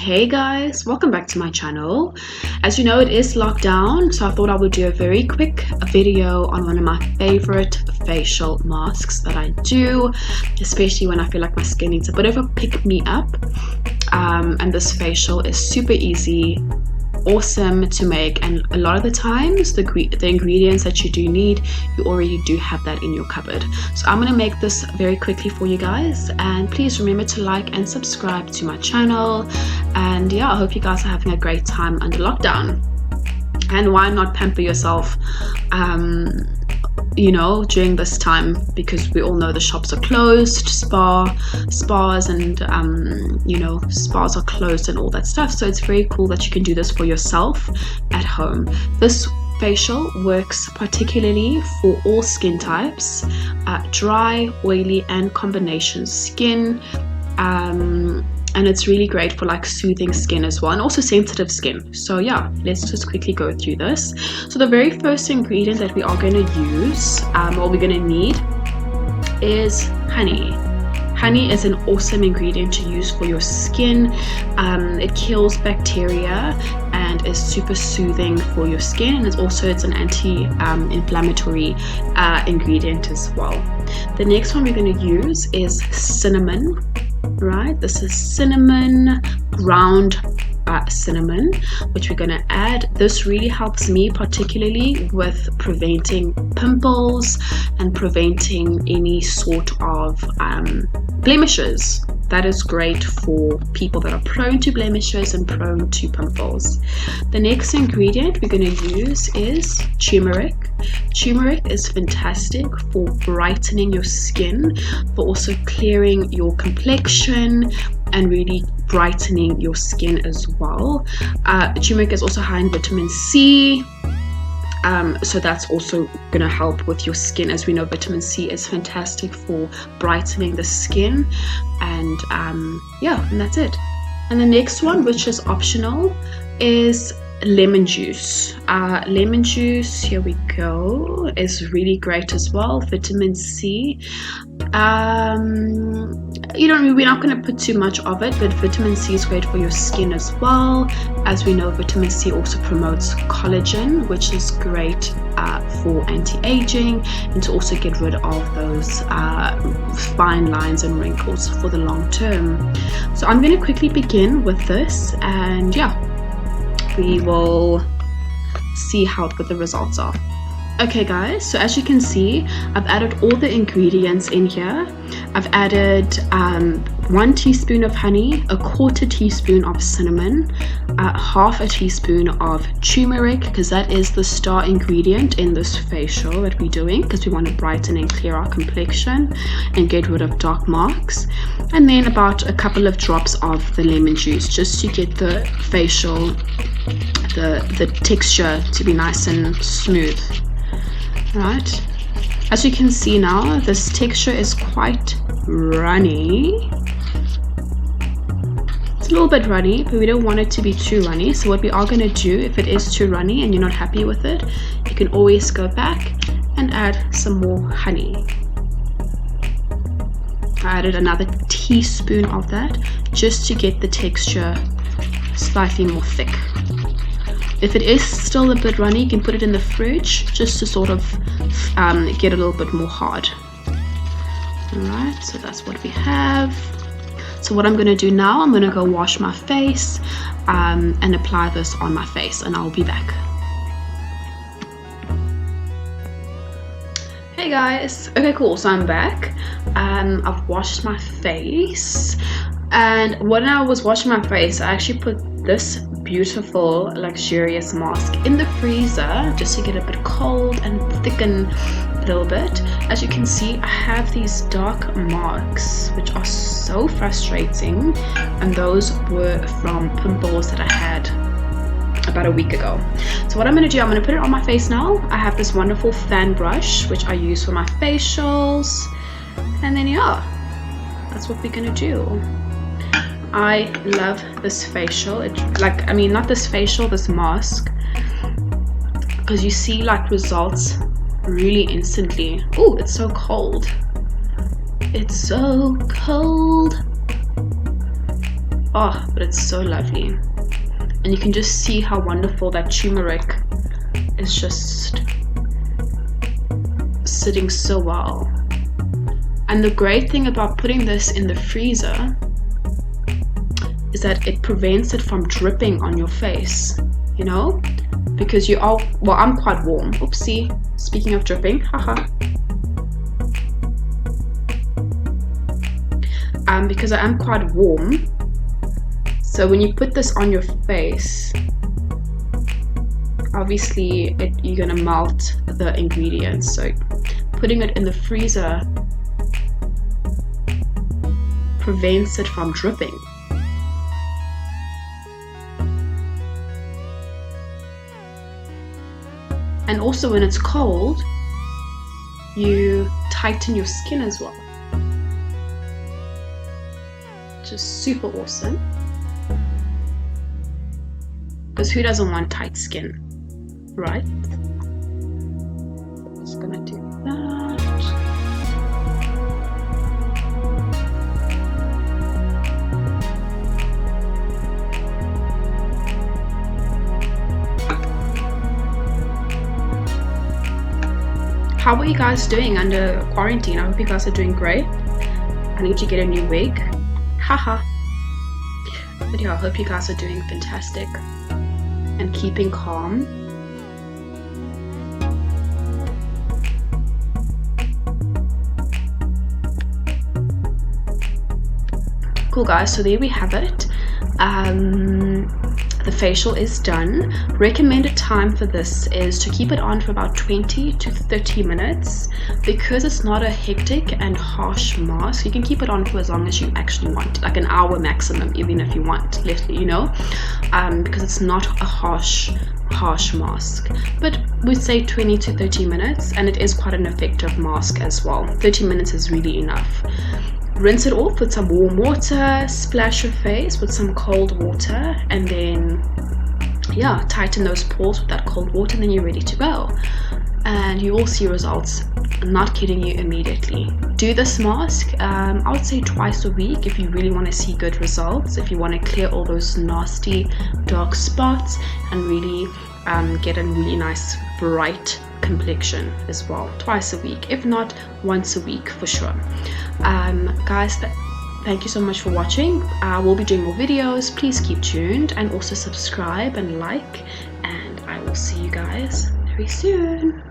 Hey guys, welcome back to my channel. As you know, it is lockdown, so I thought I would do a very quick video on one of my favorite facial masks that I do, especially when I feel like my skin needs a bit of a pick me up. And this facial is super easy, awesome to make, and a lot of the times the ingredients that you do need, you already do have that in your cupboard. So I'm going to make this very quickly for you guys, and please remember to like and subscribe to my channel. And yeah, I hope you guys are having a great time under lockdown, and why not pamper yourself during this time, because we all know the shops are closed, spas and spas are closed and all that stuff. So it's very cool that you can do this for yourself at home. This facial works particularly for all skin types, dry, oily and combination skin, and it's really great for like soothing skin as well, and also sensitive skin. So yeah, let's just quickly go through this. So the very first ingredient that we are going to use, or we're going to need, is honey. Honey is an awesome ingredient to use for your skin. It kills bacteria and is super soothing for your skin, and it's an anti-inflammatory ingredient as well. The next one we're going to use is cinnamon. Right, this is cinnamon, ground cinnamon, which we're going to add. This really helps me particularly with preventing pimples and preventing any sort of blemishes. That is great for people that are prone to blemishes and prone to pimples. The next ingredient we're going to use is turmeric. Turmeric is fantastic for brightening your skin, but also clearing your complexion and really brightening your skin as well. Turmeric is also high in vitamin C. So that's also going to help with your skin. As we know, vitamin C is fantastic for brightening the skin, and and that's it. And the next one, which is optional, is lemon juice. Lemon juice, here we go, is really great as well. Vitamin C. We're not going to put too much of it, but vitamin C is great for your skin as well. As we know, vitamin C also promotes collagen, which is great for anti-aging, and to also get rid of those fine lines and wrinkles for the long term. So I'm going to quickly begin with this, and we will see what the results are. Okay guys, so as you can see, I've added all the ingredients in here. I've added 1 teaspoon of honey, a 1/4 teaspoon of cinnamon, 1/2 teaspoon of turmeric, because that is the star ingredient in this facial that we're doing, because we want to brighten and clear our complexion and get rid of dark marks. And then about a couple of drops of the lemon juice, just to get the facial, the texture to be nice and smooth. Right, as you can see now, this texture is quite runny. It's a little bit runny, but we don't want it to be too runny. So what we are going to do, if it is too runny and you're not happy with it, you can always go back and add some more honey. I added another teaspoon of that, just to get the texture slightly more thick. If it is still a bit runny, you can put it in the fridge just to sort of get a little bit more hard. Alright, so that's what we have. So what I'm going to do now, I'm going to go wash my face and apply this on my face, and I'll be back. Hey guys, okay cool, so I'm back. I've washed my face, and when I was washing my face, I actually put this beautiful luxurious mask in the freezer just to get a bit cold and thicken a little bit. As you can see, I have these dark marks which are so frustrating, and those were from pimples that I had about a week ago. So what I'm going to do, I'm going to put it on my face now. I have this wonderful fan brush which I use for my facials, and then that's what we're going to do. I love this facial. This mask, because you see like results really instantly. Oh, it's so cold. It's so cold. Oh, but it's so lovely. And you can just see how wonderful that turmeric is just sitting so well. And the great thing about putting this in the freezer is that it prevents it from dripping on your face, you know, because you are, well, I'm quite warm. Oopsie, speaking of dripping, haha. Because I am quite warm, so when you put this on your face, obviously you're gonna melt the ingredients, so putting it in the freezer prevents it from dripping. And also when it's cold, you tighten your skin as well. Just super awesome. Because who doesn't want tight skin, right? Just gonna do that. How are you guys doing under quarantine? I hope you guys are doing great. I need to get a new wig. Haha. But yeah, I hope you guys are doing fantastic and keeping calm. Cool guys, so there we have it. The facial is done. Recommended time for this is to keep it on for about 20 to 30 minutes because it's not a hectic and harsh mask. You can keep it on for as long as you actually want, like an hour maximum, even if you want, you know, because it's not a harsh mask. But we'd say 20 to 30 minutes, and it is quite an effective mask as well. 30 minutes is really enough. Rinse it off with some warm water, splash your face with some cold water, and then yeah, tighten those pores with that cold water, and then you're ready to go. And you will see results, I'm not kidding you, immediately. Do this mask, I would say twice a week if you really want to see good results, if you want to clear all those nasty dark spots and really get a really nice bright complexion as well. Twice a week, if not once a week for sure. Guys, thank you so much for watching. We'll be doing more videos. Please keep tuned and also subscribe and like, and I will see you guys very soon.